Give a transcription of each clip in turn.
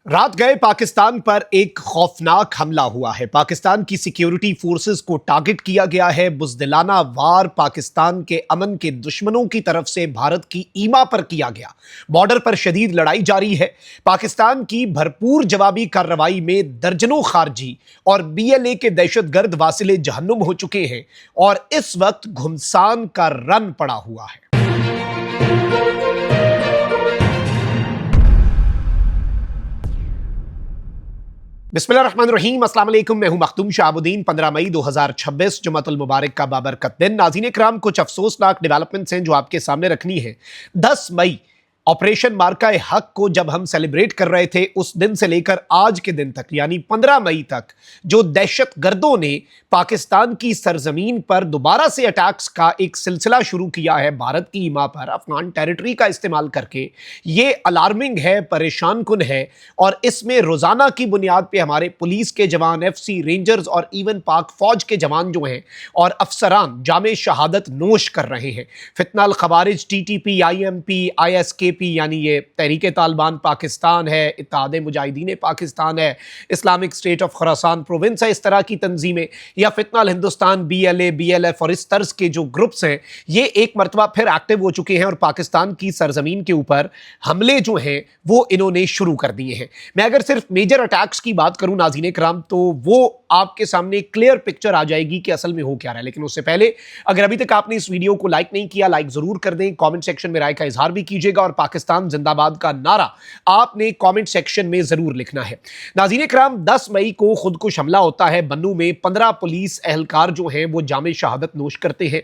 रात गए पाकिस्तान पर एक खौफनाक हमला हुआ है। पाकिस्तान की सिक्योरिटी फोर्सेस को टारगेट किया गया है। बुज़दिलाना वार पाकिस्तान के अमन के दुश्मनों की तरफ से भारत की ईमा पर किया गया। बॉर्डर पर शदीद लड़ाई जारी है। पाकिस्तान की भरपूर जवाबी कार्रवाई में दर्जनों खारजी और बीएलए के दहशतगर्द वासिले जहन्नुम हो चुके हैं और इस वक्त घुमसान का रन पड़ा हुआ है। बिस्मिल्लाहिर्रहमानिर्रहीम, अस्सलाम वालेकुम। मैं हूं मखदूम शाहबुद्दीन। 15 मई 2026 जुमातुल मुबारक का बाबरकत दिन। नाज़रीन इकराम, कुछ अफसोसनाक डेवलपमेंट्स हैं जो आपके सामने रखनी है। 10 मई ऑपरेशन मार्का हक को जब हम सेलिब्रेट कर रहे थे, उस दिन से लेकर आज के दिन तक यानी 15 मई तक जो दहशत गर्दों ने पाकिस्तान की सरजमीन पर दोबारा से अटैक्स का एक सिलसिला शुरू किया है भारत की ईमा पर अफगान टेरिटरी का इस्तेमाल करके, ये अलार्मिंग है, परेशान कुन है। और इसमें रोज़ाना की बुनियाद पर हमारे पुलिस के जवान, एफसी, रेंजर्स और इवन पाक फौज के जवान जो हैं और अफसरान जामे शहादत नोश कर रहे हैं। फितना अल खवारिज, टीटीपी, आईएमपी, आईएसके यानी ये तहरीक तालिबान पाकिस्तान है, इत्तेहाद मुजाहिदीन पाकिस्तान है, Islamic state of Khorasan province है, इस तरह की तंजीमें, या फितना अल हिंदुस्तान, बीएलए, बीएलएफ और इस तर्ज के जो ग्रुप्स हैं, ये एक मरतबा फिर एक्टिव हो चुके हैं और पाकिस्तान की सरजमीन के ऊपर हमले जो हैं वो इन्होंने शुरू कर दिए हैं। मैं अगर सिर्फ मेजर अटैक्स की बात करूं नाज़रीन कराम, तो वो आपके सामने क्लियर पिक्चर आ जाएगी कि असल में हो क्या रहा है। लेकिन उससे पहले अगर अभी तक आपने इस वीडियो को लाइक नहीं किया, लाइक जरूर कर दें, कमेंट सेक्शन में राय का इजहार भी कीजिएगा और पाकिस्तान जिंदाबाद का नारा आपने कमेंट सेक्शन में जरूर लिखना है। नाज़रीन कराम, 10 मई को खुदकुश हमला होता है बन्नू में। 15 पुलिस एहलकार जो हैं वो जामे शहादत नोश करते हैं।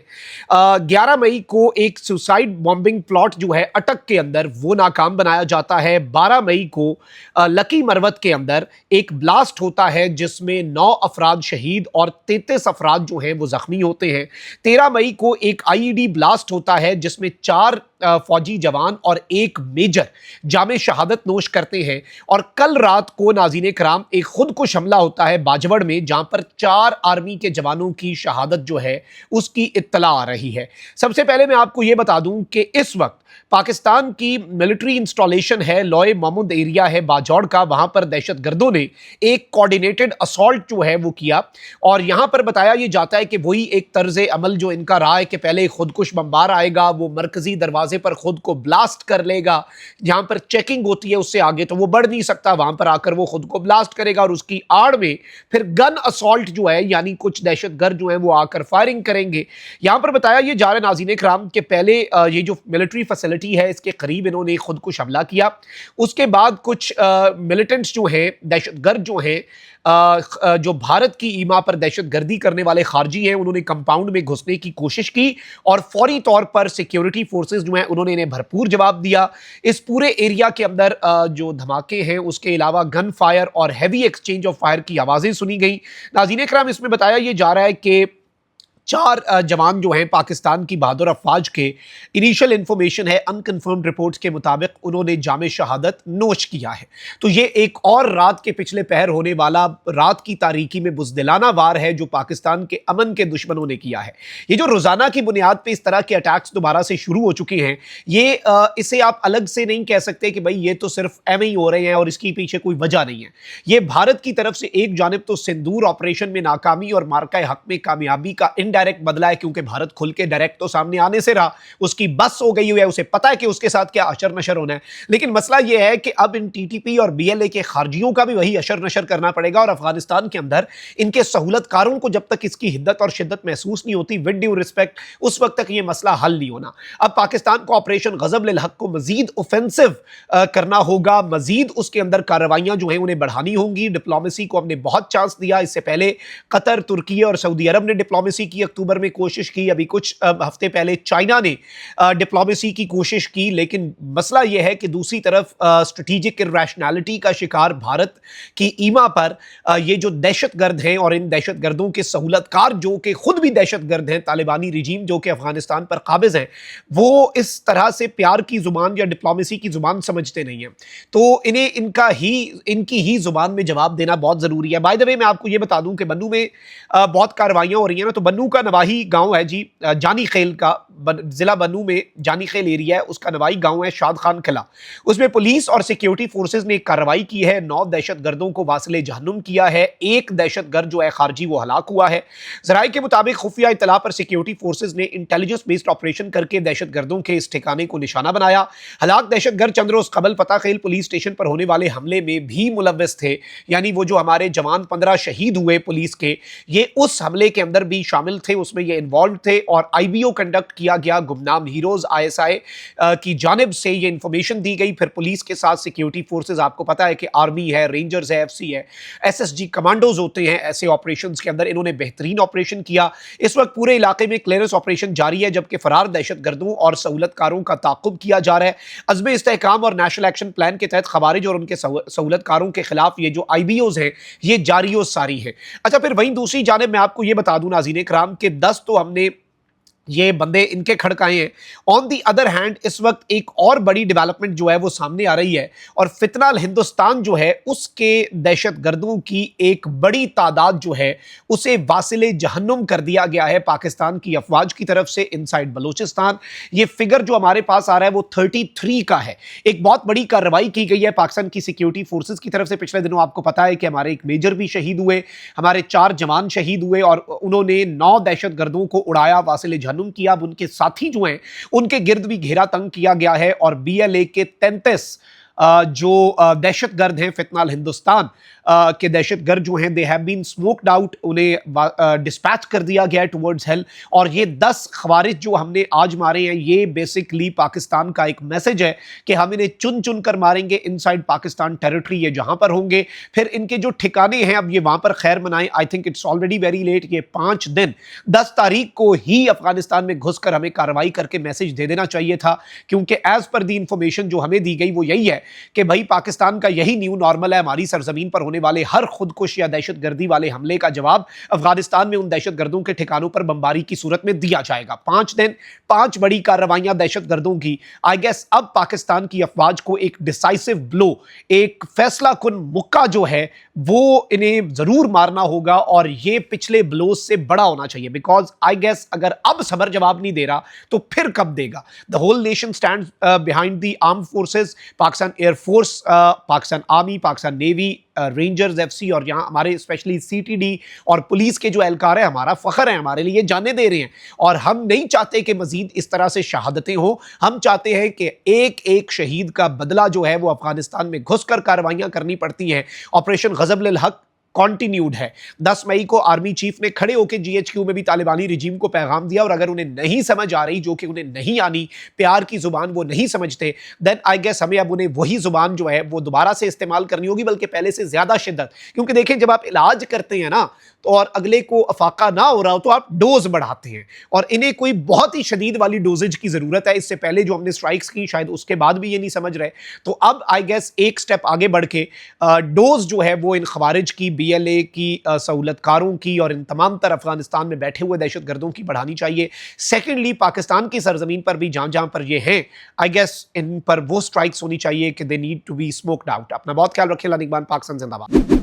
11 मई को एक सुसाइड बॉम्बिंग प्लॉट जो है अटक के अंदर वो नाकाम बनाया जाता है। 12 मई को लकी मरवत के अंदर एक ब्लास्ट होता है जिसमें 9 अफराद शहीद और 33 अफराद जो हैं वो जख्मी होते हैं। 13 मई को एक आईईडी ब्लास्ट होता है जिसमें 4 फौजी जवान और 1 मेजर जामे शहादत नोश करते हैं। और कल रात को नाज़रीन कराम एक खुदकुश हमला होता है बाजवड़ में, जहां पर 4 आर्मी के जवानों की शहादत जो है उसकी इत्तला आ रही है। सबसे पहले मैं आपको यह बता दूं कि इस वक्त पाकिस्तान की मिलिट्री इंस्टॉलेशन है, लॉय महमूद एरिया है बाजौड़ का, वहां पर दहशतगर्दों ने एक कोऑर्डिनेटेड असॉल्ट जो है वो किया। और यहां पर बताया यह जाता है कि वही एक तर्ज अमल जो इनका रहा है कि पहले खुदकुश बमबार आएगा, वो मरकजी दरवाजे पर खुद को ब्लास्ट कर लेगा, जहां पर चेकिंग होती है उससे आगे तो वो बढ़ नहीं सकता, वहां पर आकर वो खुद को ब्लास्ट करेगा और उसकी आड़ में फिर गन असॉल्ट जो है यानी कुछ दहशतगर्द जो है वो आकर फायरिंग करेंगे। यहां पर बताया यह जा रहा है नाज़रीन कराम के पहले ये जो मिलिट्री फैसिलिटी है इसके करीब इन्होंने खुदकुश हमला किया। उसके बाद कुछ मिलिटेंट्स जो हैं, दहशतगर्द जो हैं, जो भारत की ईमा पर दहशतगर्दी करने वाले खारजी हैं, उन्होंने कंपाउंड में घुसने की कोशिश की और फौरी तौर पर सिक्योरिटी फोर्सेस जो हैं उन्होंने इन्हें भरपूर जवाब दिया। इस पूरे एरिया के अंदर जो धमाके हैं उसके अलावा गन फायर और हैवी एक्सचेंज ऑफ फायर की आवाज़ें सुनी गई। नाज़रीन कराम, इसमें बताया यह जा रहा है कि 4 जवान जो हैं पाकिस्तान की बहादुर अफवाज के, इनिशियल इंफॉर्मेशन है, अनकन्फर्म्ड रिपोर्ट्स के मुताबिक उन्होंने जामे शहादत नोश किया है। तो ये एक और रात के पिछले पहर होने वाला रात की तारीकी में बुज़दिलाना वार है जो पाकिस्तान के अमन के दुश्मनों ने किया है। ये जो रोज़ाना की बुनियाद पर इस तरह के अटैक्स दोबारा से शुरू हो चुके हैं, ये इसे आप अलग से नहीं कह सकते कि भाई ये तो सिर्फ एम ही हो रहे हैं और इसके पीछे कोई वजह नहीं है। ये भारत की तरफ से एक जानिब तो सिंदूर ऑपरेशन में नाकामी और मार्का हक में कामयाबी का डायरेक्ट बदला है, क्योंकि भारत खुल के डायरेक्ट तो सामने आने से रहा, उसकी बस हो गई हुई है, उसे पता है कि उसके साथ क्या अशर नशर होना है। लेकिन मसला यह है कि अब इन टीटीपी और बीएलए के खारजियों का भी वही अशर नशर करना पड़ेगा और अफगानिस्तान के अंदर इनके सहूलतकारों को जब तक इसकी हिद्दत और शिद्दत महसूस नहीं होती, विद ड्यू रिस्पेक्ट, उस वक्त तक यह मसला हल नहीं होना। अब पाकिस्तान को ऑपरेशन गजब लिल हक को मजीद ऑफेंसिव करना होगा, मजीद उसके अंदर कार्रवाइयां जो है उन्हें बढ़ानी होंगी। डिप्लोमेसी को हमने बहुत चांस दिया, इससे पहले कतर, तुर्की और सऊदी अरब ने डिप्लोमेसी की, अक्टूबर में कोशिश की, अभी कुछ हफ्ते पहले चाइना ने डिप्लोमेसी की कोशिश की। लेकिन मसला यह है कि दूसरी तरफ स्ट्रेटेजिक इरैशनैलिटी का शिकार भारत की ईमा पर ये जो दहशतगर्द हैं और इन दहशतगर्दों के सहूलतकार जो कि खुद भी दहशतगर्द हैं, तालिबानी रिजीम जो कि अफगानिस्तान पर काबिज हैं, वो इस तरह से प्यार की जुबान या डिप्लोमेसी की जुबान समझते नहीं हैं। तो इन्हें इनकी ही जुबान में जवाब देना बहुत जरूरी है। बाय द वे, मैं आपको ये बता दूं कि बन्नू में बहुत कार्रवाइयां हो रही हैं ना, तो बन्नू का नवाही गांव है जी, जानी खेल का, जिला बनू में जानी खेल एरिया है, उसका नवाई गांव है, शाद खान किला। उसमें पुलिस और सिक्योरिटी फोर्सेज ने एक कार्रवाई की है। 9 दहशतगर्दों को वासिले जहन्नुम किया है। एक दहशतगर्द जो है खारजी वो हलाक हुआ है। जराये के मुताबिक खुफिया इत्तला पर सिक्योरिटी फोर्सेज ने इंटेलिजेंस बेस्ड ऑपरेशन करके दहशतगर्दों के इस ठिकाने को निशाना बनाया। हलाक दहशतगर्द चंद रोज कबल पता खेल पुलिस स्टेशन पर होने वाले हमले में भी मुलव्वस थे, यानी वो जो हमारे जवान 15 शहीद हुए पुलिस के, ये उस हमले के अंदर भी शामिल थे, उसमें ये इन्वॉल्व थे। और आईबीओ कंडक्ट किया गया। गुमनाम हीरोज आईएसआई की जानिब से ये इंफॉर्मेशन दी गई। फिर पुलिस के साथ सिक्योरिटी फोर्सेज, आपको पता है कि आर्मी है, रेंजर्स है, एफसी है, एसएसजी कमांडोज होते हैं ऐसे ऑपरेशंस के अंदर, इन्होंने बेहतरीन ऑपरेशन किया। इस वक्त पूरे इलाके में क्लियरेंस ऑपरेशन जारी है, जबकि फरार दहशतगर्दों और सहूलतकारों का ताकुब किया जा रहा है। अज़्म इस्तेहकाम और नेशनल एक्शन प्लान के तहत खवारिज और उनके सहूलतकारों के खिलाफ ये जो आईबीओज हैं ये जारी और सारी है। अच्छा, फिर वहीं दूसरी जानिब मैं आपको ये बता दूं नाज़रीन किराम के 10 तो हमने ये बंदे इनके खड़काए हैं। ऑन दी अदर हैंड इस वक्त एक और बड़ी डेवलपमेंट जो है वो सामने आ रही है, और फितनाल हिंदुस्तान जो है उसके दहशतगर्दों की एक बड़ी तादाद जो है उसे वासिले जहन्नुम कर दिया गया है पाकिस्तान की अफवाज की तरफ से इनसाइड बलूचिस्तान। ये फिगर जो हमारे पास आ रहा है वो 33 का है। एक बहुत बड़ी कार्रवाई की गई है पाकिस्तान की सिक्योरिटी फोर्सेज की तरफ से। पिछले दिनों आपको पता है कि हमारे एक मेजर भी शहीद हुए, हमारे 4 जवान शहीद हुए, और उन्होंने 9 दहशतगर्दों को उड़ाया, वासिले जहन्नुम किया। अब उनके साथी जो हैं उनके गिर्द भी घेरा तंग किया गया है, और बीएलए के 33 जो दहशतगर्द हैं, फितनाल हिंदुस्तान के दहशतगर्द जो हैं, they have been smoked out, उन्हें डिस्पैच कर दिया गया है टुवर्ड्स हेल। और ये 10 खवारिज जो हमने आज मारे हैं, ये बेसिकली पाकिस्तान का एक मैसेज है कि हम इन्हें चुन चुन कर मारेंगे इनसाइड पाकिस्तान टेरिटरी, ये जहां पर होंगे। फिर इनके जो ठिकाने हैं अब ये वहां पर खैर मनाएं। I think it's already very late. ये 5 दिन 10 तारीख को ही अफगानिस्तान में घुसकर हमें कार्रवाई करके मैसेज दे देना चाहिए था, क्योंकि एज पर दी इंफॉर्मेशन जो हमें दी गई वो यही है कि भाई पाकिस्तान का यही न्यू नॉर्मल है। हमारी सरजमीन पर होने वाले हर खुदकुश या दहशतगर्दी वाले हमले का जवाब अफगानिस्तान में उन दहशतगर्दों के ठिकानों पर बमबारी की सूरत में दिया जाएगा। 5 दिन 5 बड़ी कार्रवाइयां दहशतगर्दों की। आई गेस अब पाकिस्तान की अफवाज को एक डिसाइसिव ब्लो, एक फैसला कुन मुक्का जो है वो इन्हें जरूर मारना होगा, और ये पिछले ब्लोज से बड़ा होना चाहिए। बिकॉज आई गेस अगर अब सबर जवाब नहीं दे रहा तो फिर कब देगा। The whole nation stands behind the armed forces, Pakistan air force, Pakistan army, Pakistan navy, rangers, FC, और यहाँ हमारे स्पेशली सीटीडी और पुलिस के जो एहलकार है, हमारा फख्र है, हमारे लिए जाने दे रहे हैं। और हम नहीं चाहते कि मजीद इस तरह से शहादतें हो। हम चाहते हैं कि एक एक शहीद का बदला जो है वो अफगानिस्तान में घुसकर कार्रवाइयां करनी पड़ती हैं। ऑपरेशन गजब हक कॉन्टिन्यूड है। 10 मई को आर्मी चीफ ने खड़े होकर जीएचक्यू में भी तालिबानी रिजीम को पैगाम दिया, और अगर उन्हें नहीं समझ आ रही, जो कि उन्हें नहीं आनी, प्यार की जुबान वो नहीं समझते, देन आई गेस हमें अब उन्हें वही जुबान जो है वो दोबारा से इस्तेमाल करनी होगी, बल्कि पहले से ज्यादा शिद्दत। क्योंकि देखें, जब आप इलाज करते हैं ना तो और अगले को अफाका ना हो रहा हो तो आप डोज बढ़ाते हैं, और इन्हें कोई बहुत ही शदीद वाली डोजेज की जरूरत है। इससे पहले जो हमने स्ट्राइक्स की शायद उसके बाद भी ये नहीं समझ रहे। तो अब आई गेस एक स्टेप आगे बढ़ के डोज जो है वो इन खवारिज की, बीएलए की, सहूलतकारों की, और इन तमाम तर अफगानिस्तान में बैठे हुए दहशतगर्दों की बढ़ानी चाहिए। सेकेंडली, पाकिस्तान की सरजमीन पर भी जहां जहां पर ये हैं, आई गेस इन पर वो स्ट्राइक्स होनी चाहिए कि they need to be smoked out. अपना बहुत ख्याल रखिए। इकबाल, पाकिस्तान जिंदाबाद।